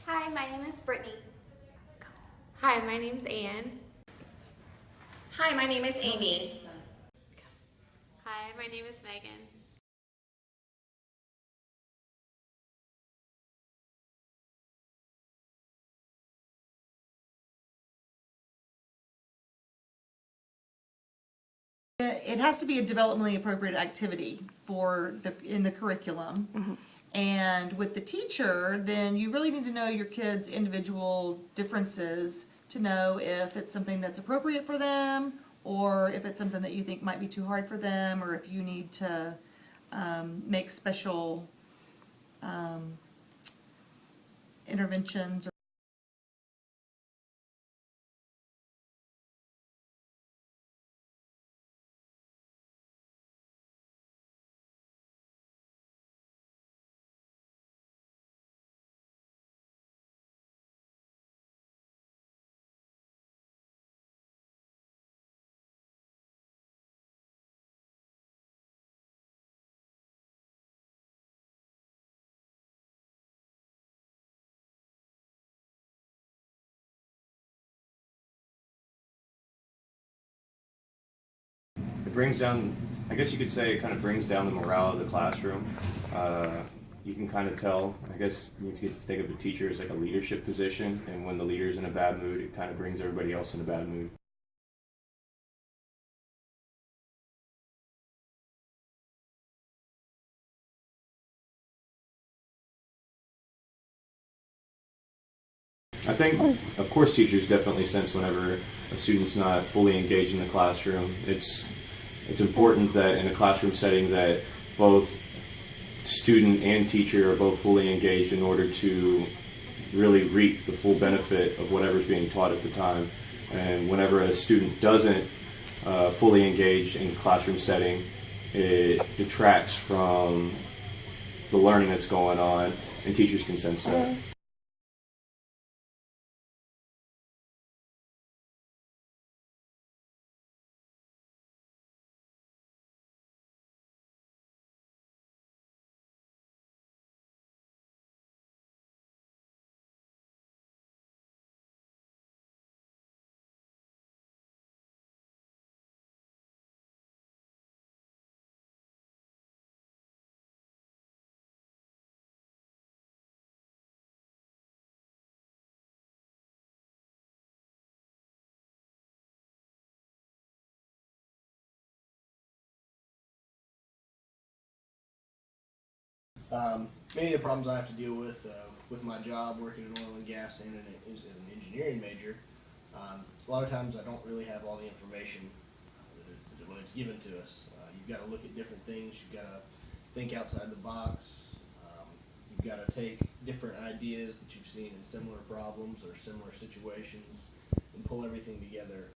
Hi, my name is Brittany. Hi, my name's Anne. Hi, my name is Amy. Hi, my name is Megan. It has to be a developmentally appropriate activity in the curriculum. And with the teacher, then you really need to know your kids' individual differences to know if it's something that's appropriate for them, or if it's something that you think might be too hard for them, or if you need to make special interventions. It brings down, I guess you could say it kind of brings down the morale of the classroom. You can kind of tell, I guess if you think of the teacher as like a leadership position, and when the leader's in a bad mood, it kind of brings everybody else in a bad mood. I think, of course, teachers definitely sense whenever a student's not fully engaged in the classroom. It's important that in a classroom setting that both student and teacher are both fully engaged in order to really reap the full benefit of whatever's being taught at the time. And whenever a student doesn't fully engage in classroom setting, it detracts from the learning that's going on, and teachers can sense that. Many of the problems I have to deal with my job, working in oil and gas and as an engineering major, a lot of times I don't really have all the information when it's given to us. You've got to look at different things. You've got to think outside the box. You've got to take different ideas that you've seen in similar problems or similar situations and pull everything together.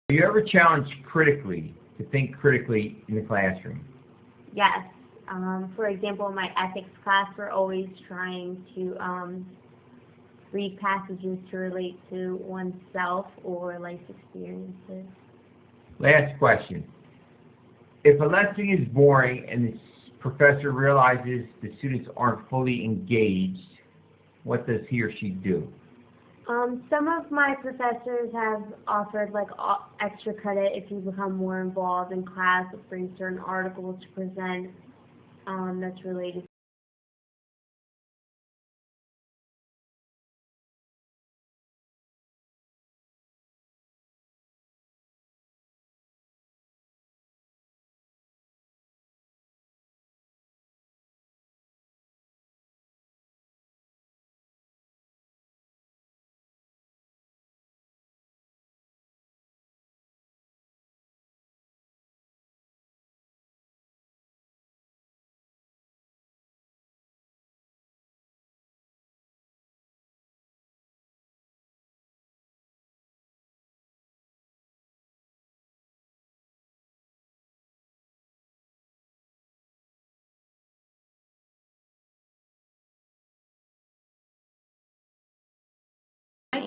Are you ever challenged critically to think critically in the classroom? Yes. For example, in my ethics class, we're always trying to read passages to relate to oneself or life experiences. Last question. If a lesson is boring and the professor realizes the students aren't fully engaged, what does he or she do? Some of my professors have offered extra credit if you become more involved in class, bring certain articles to present that's related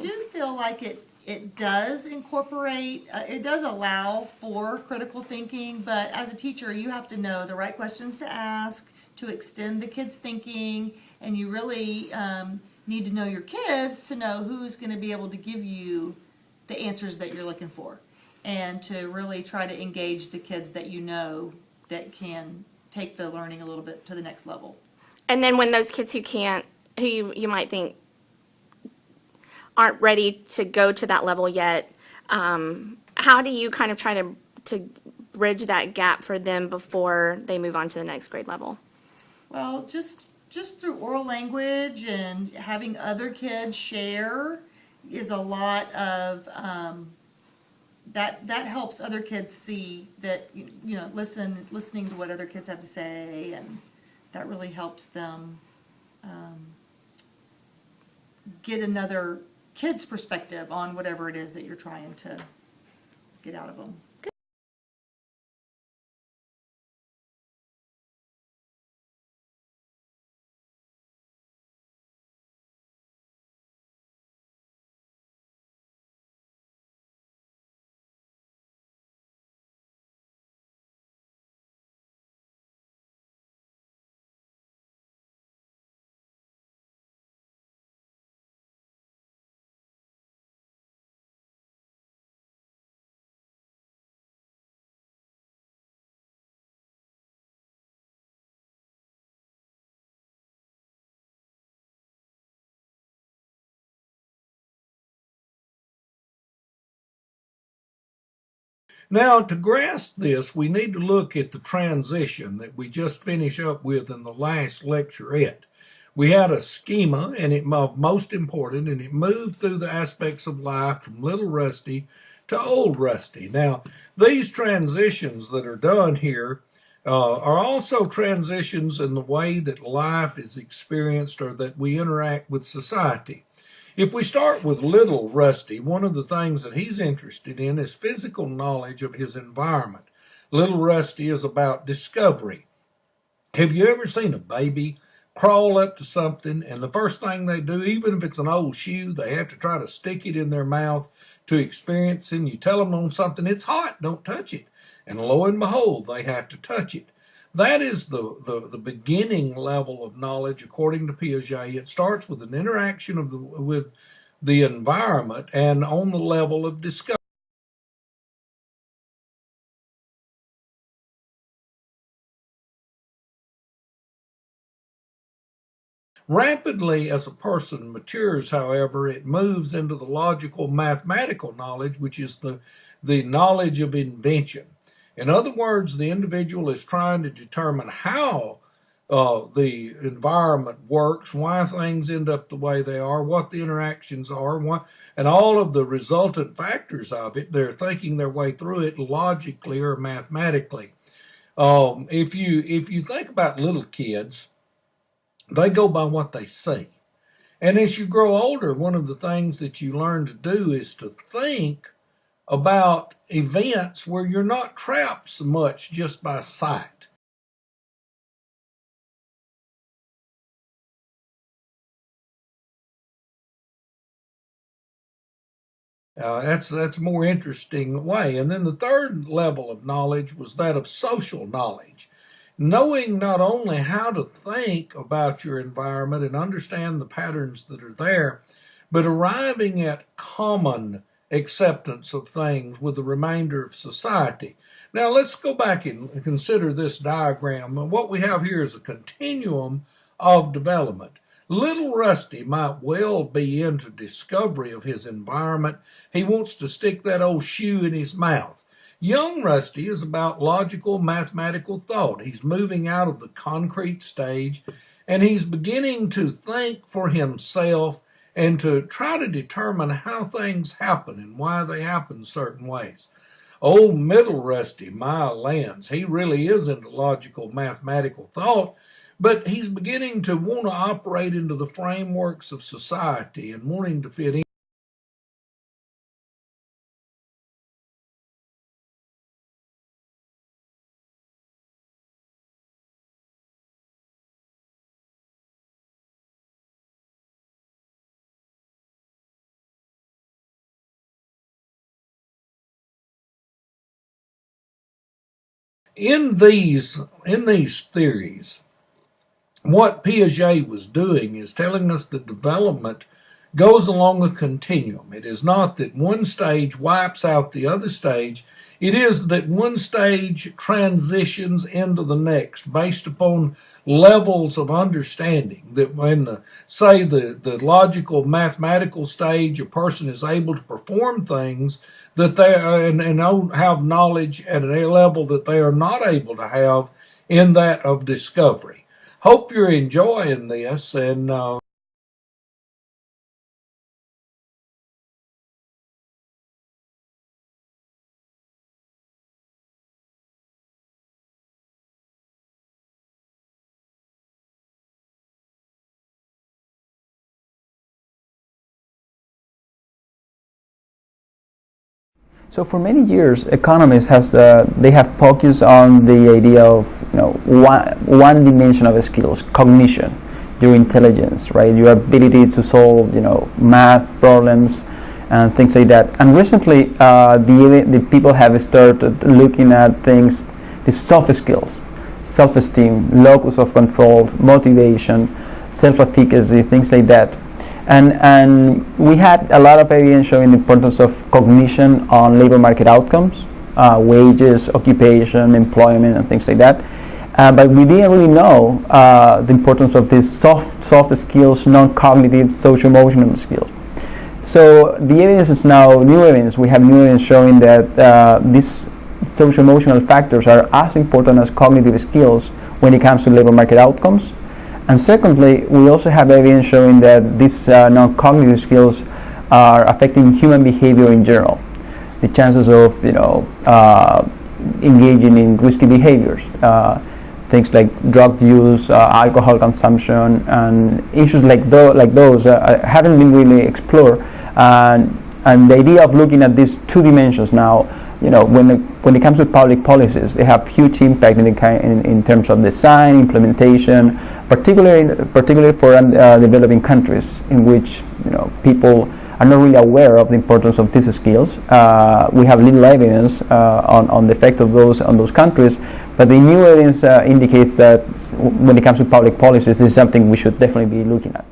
do feel like it does incorporate, it does allow for critical thinking, but as a teacher, you have to know the right questions to ask to extend the kids' thinking, and you really need to know your kids to know who's going to be able to give you the answers that you're looking for, and to really try to engage the kids that you know that can take the learning a little bit to the next level. And then when those kids who you might think aren't ready to go to that level yet, how do you kind of try to bridge that gap for them before they move on to the next grade level? Well, just through oral language and having other kids share is a lot of that helps other kids see that listening to what other kids have to say, and that really helps them get another kid's perspective on whatever it is that you're trying to get out of them. Now, to grasp this, we need to look at the transition that we just finished up with in the last lecturette. We had a schema, and it was most important, and it moved through the aspects of life from little Rusty to old Rusty. Now, these transitions that are done here are also transitions in the way that life is experienced or that we interact with society. If we start with little Rusty, one of the things that he's interested in is physical knowledge of his environment. Little Rusty is about discovery. Have you ever seen a baby crawl up to something and the first thing they do, even if it's an old shoe, they have to try to stick it in their mouth to experience it? And you tell them on something, it's hot, don't touch it. And lo and behold, they have to touch it. That is the beginning level of knowledge, according to Piaget. It starts with an interaction with the environment and on the level of discovery. Rapidly, as a person matures, however, it moves into the logical mathematical knowledge, which is the knowledge of invention. In other words, the individual is trying to determine how the environment works, why things end up the way they are, what the interactions are, and all of the resultant factors of it. They're thinking their way through it logically or mathematically. If you think about little kids, they go by what they see. And as you grow older, one of the things that you learn to do is to think about events where you're not trapped so much just by sight. That's a more interesting way. And then the third level of knowledge was that of social knowledge. Knowing not only how to think about your environment and understand the patterns that are there, but arriving at common acceptance of things with the remainder of society. Now let's go back and consider this diagram. What we have here is a continuum of development. Little Rusty might well be into discovery of his environment. He wants to stick that old shoe in his mouth. Young Rusty is about logical mathematical thought. He's moving out of the concrete stage, and he's beginning to think for himself and to try to determine how things happen and why they happen certain ways. Old middle Rusty, my lands, he really is into logical mathematical thought, but he's beginning to want to operate into the frameworks of society and wanting to fit in. In these theories, what Piaget was doing is telling us that development goes along a continuum. It is not that one stage wipes out the other stage. It is that one stage transitions into the next based upon levels of understanding. That when, say, the logical mathematical stage, a person is able to perform things that they and don't have knowledge at a level that they are not able to have in that of discovery. Hope you're enjoying this, and So for many years, economists they have focused on the idea of one dimension of skills, cognition, your intelligence, right? Your ability to solve math problems and things like that. And recently, the people have started looking at things, these soft skills, self-esteem, locus of control, motivation, self-efficacy, things like that. And we had a lot of evidence showing the importance of cognition on labor market outcomes, wages, occupation, employment, and things like that. But we didn't really know the importance of these soft skills, non-cognitive, social-emotional skills. So the evidence is now new evidence. We have new evidence showing that these social-emotional factors are as important as cognitive skills when it comes to labor market outcomes. And secondly, we also have evidence showing that these non-cognitive skills are affecting human behavior in general. The chances of engaging in risky behaviors, things like drug use, alcohol consumption, and issues like those haven't been really explored. And the idea of looking at these two dimensions now, when it comes to public policies, they have huge impact in terms of design, implementation, particularly for developing countries in which people are not really aware of the importance of these skills. We have little evidence on the effect of those on those countries, but the new evidence indicates that when it comes to public policies, this is something we should definitely be looking at.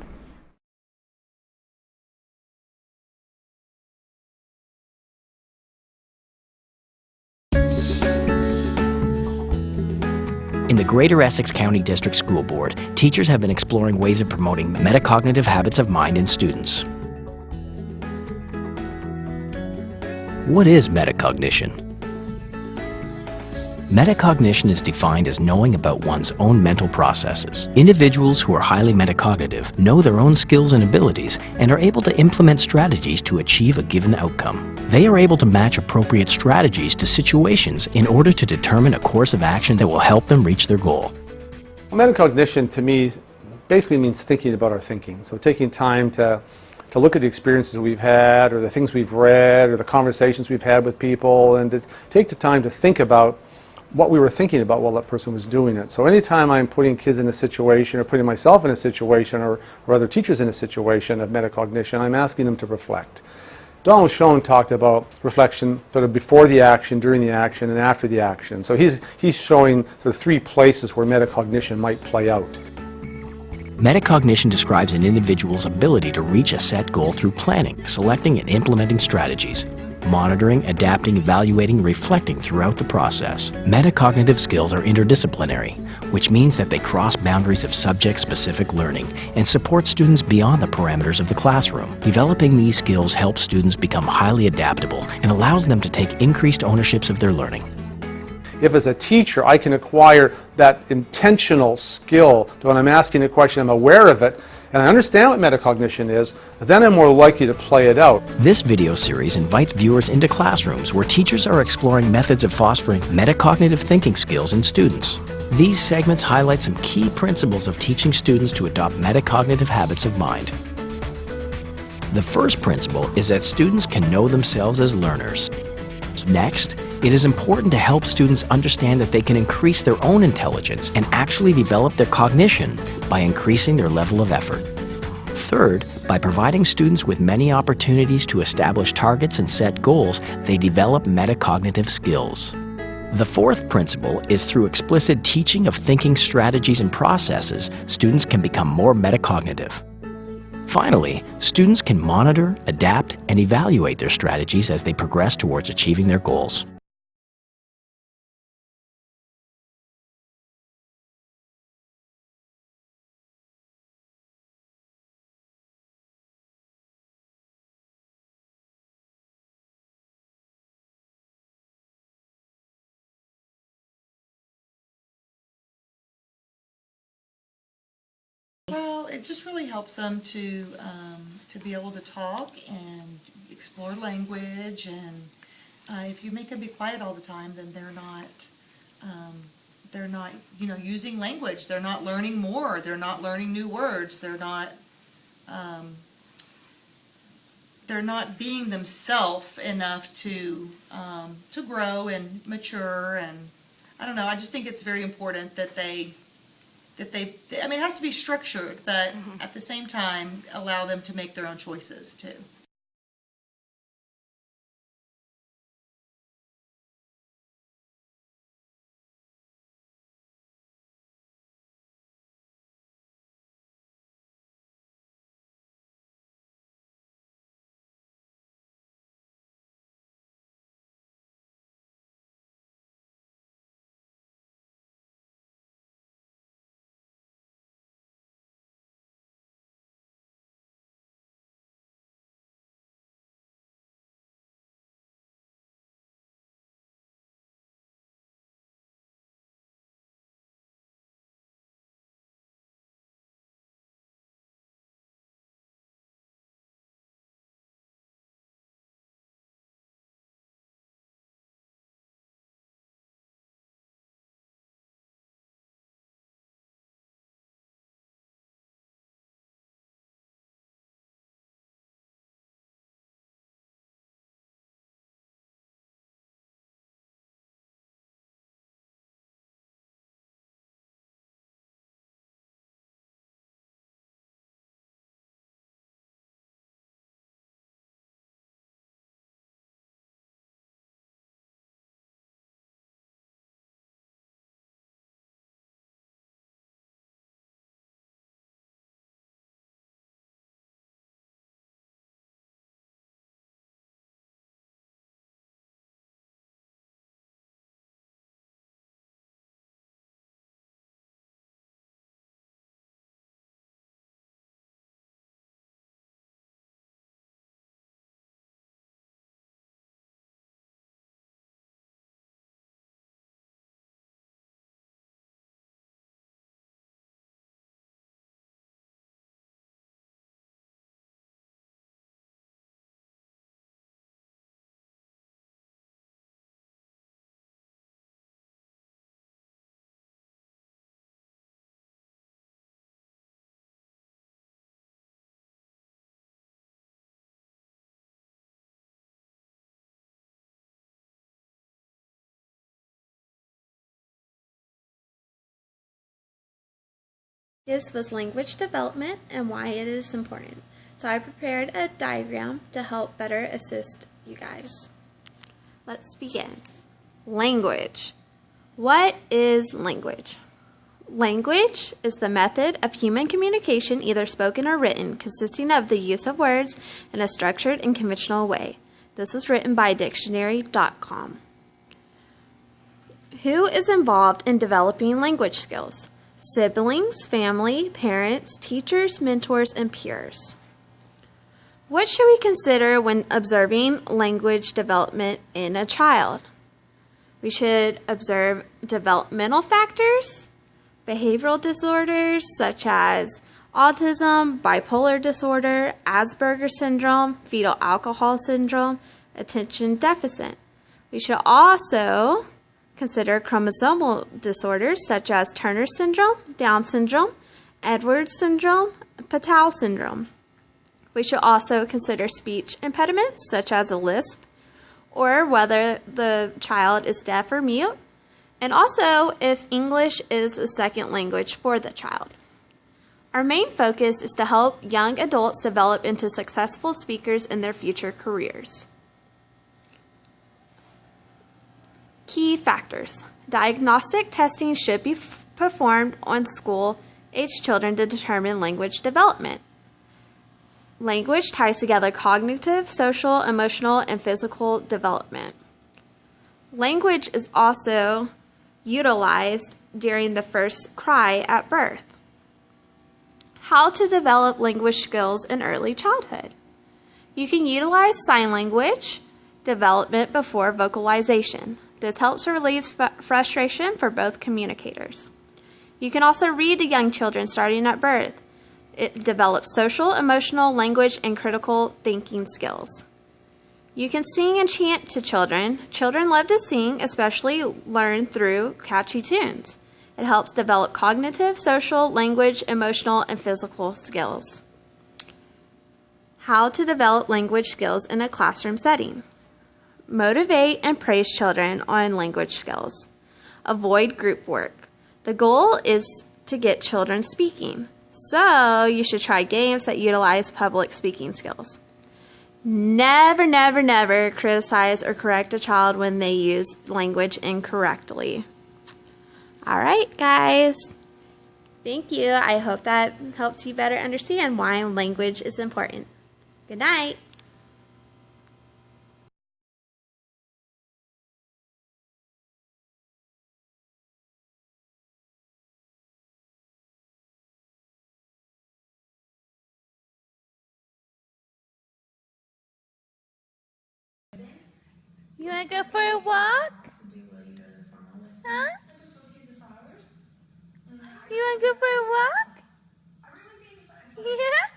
In the Greater Essex County District School Board, teachers have been exploring ways of promoting metacognitive habits of mind in students. What is metacognition? Metacognition is defined as knowing about one's own mental processes. Individuals who are highly metacognitive know their own skills and abilities and are able to implement strategies to achieve a given outcome. They are able to match appropriate strategies to situations in order to determine a course of action that will help them reach their goal. Metacognition to me basically means thinking about our thinking. So taking time to look at the experiences we've had, or the things we've read, or the conversations we've had with people, and to take the time to think about what we were thinking about while that person was doing it. So anytime I'm putting kids in a situation, or putting myself in a situation, or other teachers in a situation of metacognition, I'm asking them to reflect. Donald Schoen talked about reflection sort of before the action, during the action, and after the action. So he's showing sort of three places where metacognition might play out. Metacognition describes an individual's ability to reach a set goal through planning, selecting and implementing strategies, monitoring, adapting, evaluating, reflecting throughout the process. Metacognitive skills are interdisciplinary, which means that they cross boundaries of subject-specific learning and support students beyond the parameters of the classroom. Developing these skills helps students become highly adaptable and allows them to take increased ownerships of their learning. If as a teacher I can acquire that intentional skill, that when I'm asking a question I'm aware of it, and I understand what metacognition is, then I'm more likely to play it out. This video series invites viewers into classrooms where teachers are exploring methods of fostering metacognitive thinking skills in students. These segments highlight some key principles of teaching students to adopt metacognitive habits of mind. The first principle is that students can know themselves as learners. Next, it is important to help students understand that they can increase their own intelligence and actually develop their cognition by increasing their level of effort. Third, by providing students with many opportunities to establish targets and set goals, they develop metacognitive skills. The fourth principle is through explicit teaching of thinking strategies and processes, students can become more metacognitive. Finally, students can monitor, adapt, and evaluate their strategies as they progress towards achieving their goals. Well, it just really helps them to be able to talk and explore language, and if you make them be quiet all the time, then they're not using language. They're not learning more. They're not learning new words. They're not being themselves enough to grow and mature. And I don't know. I just think it's very important that they I mean, it has to be structured, but at the same time, allow them to make their own choices too. This was language development and why it is important. So I prepared a diagram to help better assist you guys. Let's begin. Language. What is language? Language is the method of human communication, either spoken or written, consisting of the use of words in a structured and conventional way. This was written by dictionary.com. Who is involved in developing language skills? Siblings, family, parents, teachers, mentors, and peers. What should we consider when observing language development in a child? We should observe developmental factors, behavioral disorders such as autism, bipolar disorder, Asperger's syndrome, fetal alcohol syndrome, attention deficit. We should also consider chromosomal disorders such as Turner syndrome, Down syndrome, Edwards syndrome, Patel syndrome. We should also consider speech impediments such as a lisp, or whether the child is deaf or mute, and also if English is a second language for the child. Our main focus is to help young adults develop into successful speakers in their future careers. Key factors. Diagnostic testing should be performed on school-aged children to determine language development. Language ties together cognitive, social, emotional, and physical development. Language is also utilized during the first cry at birth. How to develop language skills in early childhood. You can utilize sign language development before vocalization. This helps relieve frustration for both communicators. You can also read to young children starting at birth. It develops social, emotional, language, and critical thinking skills. You can sing and chant to children. Children love to sing, especially learn through catchy tunes. It helps develop cognitive, social, language, emotional, and physical skills. How to develop language skills in a classroom setting. Motivate and praise children on language skills. Avoid group work. The goal is to get children speaking, so you should try games that utilize public speaking skills. Never, never, never criticize or correct a child when they use language incorrectly. All right, guys. Thank you. I hope that helps you better understand why language is important. Good night. You want to go for a walk? Huh? You want to go for a walk? Yeah?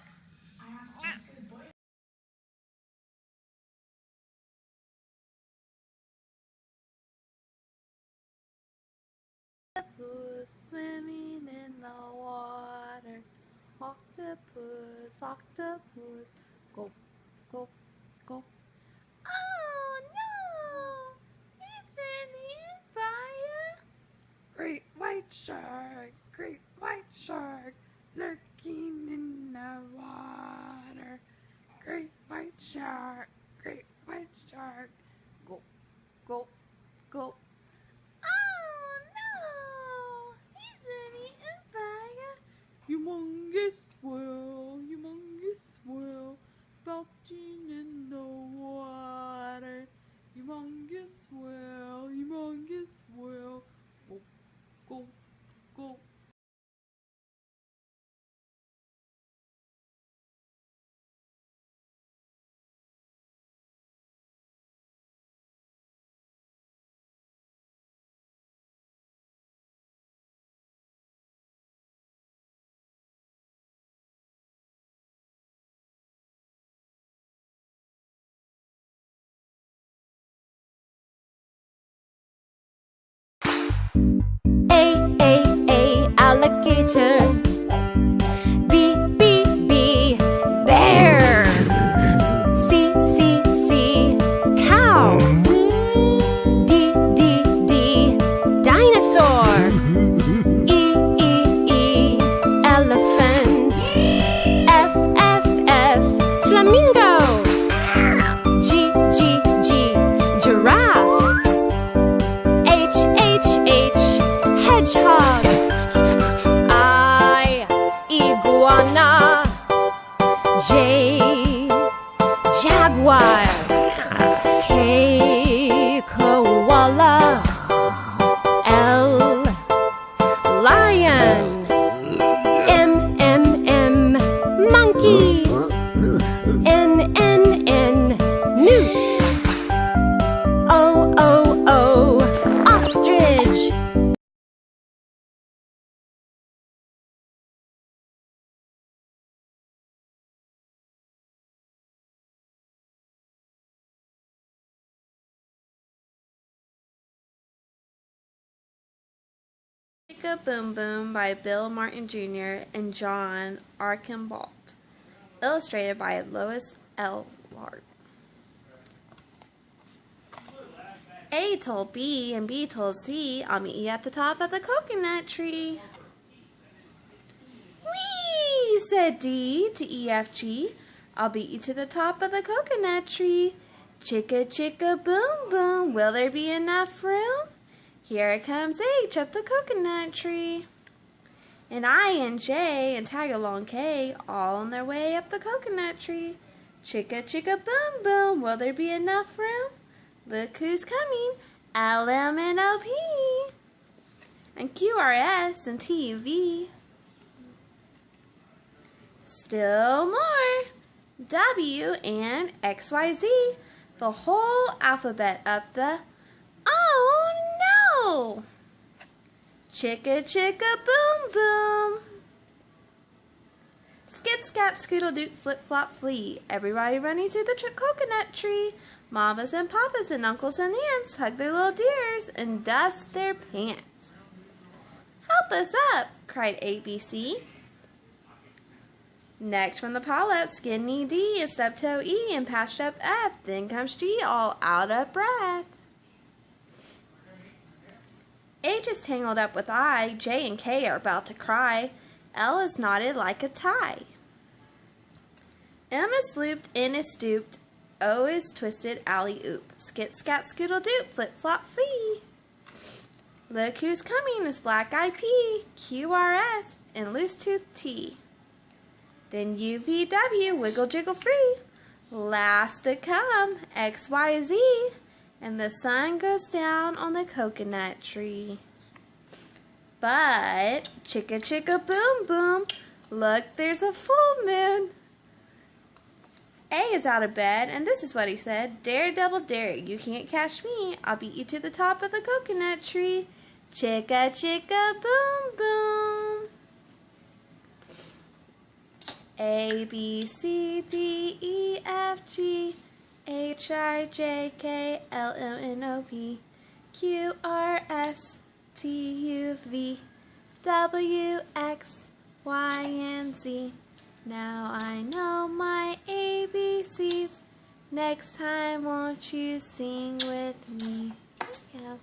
Octopus swimming in the water. Octopus, octopus, go, go, go. Oh no! He's been eaten by a great white shark, lurking in the water. Great white shark, go, go, go. Oh no! He's been eaten by a humongous whale, spouting in the water. Humongous whale, go, go, go. A, alligator. B, bear. C, cow. D, dinosaur. E, elephant. F, flamingo. G, giraffe. H, hedgehog. I, iguana. J, jaguar. K, koala. L, lion. M, monkey. N, newt. O, ostrich. Chicka Boom Boom by Bill Martin Jr. and John Archambault. Illustrated by Lois L. Lard. A told B and B told C, I'll meet you at the top of the coconut tree. Whee, said D to EFG. I'll beat you to the top of the coconut tree. Chicka chicka boom boom, will there be enough room? Here comes H up the coconut tree. And I and J and tag along K, all on their way up the coconut tree. Chicka chicka boom boom, will there be enough room? Look who's coming, L, M, N, O, P. And Q, R, S, and T, U, V. Still more, W and X, Y, Z. The whole alphabet up the, oh no! Chicka chicka boom boom. Skit scat scoodle doot flip flop flee. Everybody running to the coconut tree. Mamas and papas and uncles and aunts hug their little dears and dust their pants. Help us up, cried ABC. Next from the pile up, skinny D and stub toe E and patched up F. Then comes G all out of breath. H is tangled up with I. J and K are about to cry. L is knotted like a tie. M is looped, N is stooped. O is twisted, alley-oop. Skit, scat, scoodle doot, flip, flop, flee. Look who's coming is black-eyed P, Q, R, S, and loose-tooth T. Then U, V, W, wiggle, jiggle, free. Last to come, X, Y, Z. And the sun goes down on the coconut tree. But, chicka chicka boom boom, look, there's a full moon. A is out of bed, and this is what he said. Dare, double dare, you can't catch me. I'll beat you to the top of the coconut tree. Chicka chicka boom boom. A, B, C, D, E, F, G, H, I, J, K, L, M, N, O, P, Q, R, S, T, U, V, W, X, Y, and Z. Now I know my ABCs. Next time won't you sing with me? Yeah.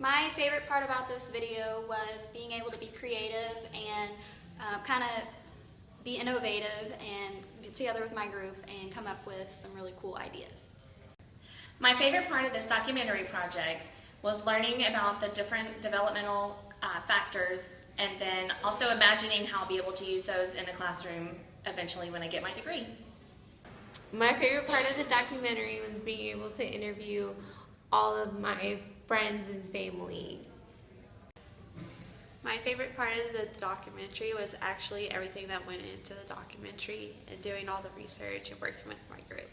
My favorite part about this video was being able to be creative and kind of be innovative and get together with my group and come up with some really cool ideas. My favorite part of this documentary project was learning about the different developmental factors and then also imagining how I'll be able to use those in a classroom eventually when I get my degree. My favorite part of the documentary was being able to interview all of my friends and family. My favorite part of the documentary was actually everything that went into the documentary and doing all the research and working with my group.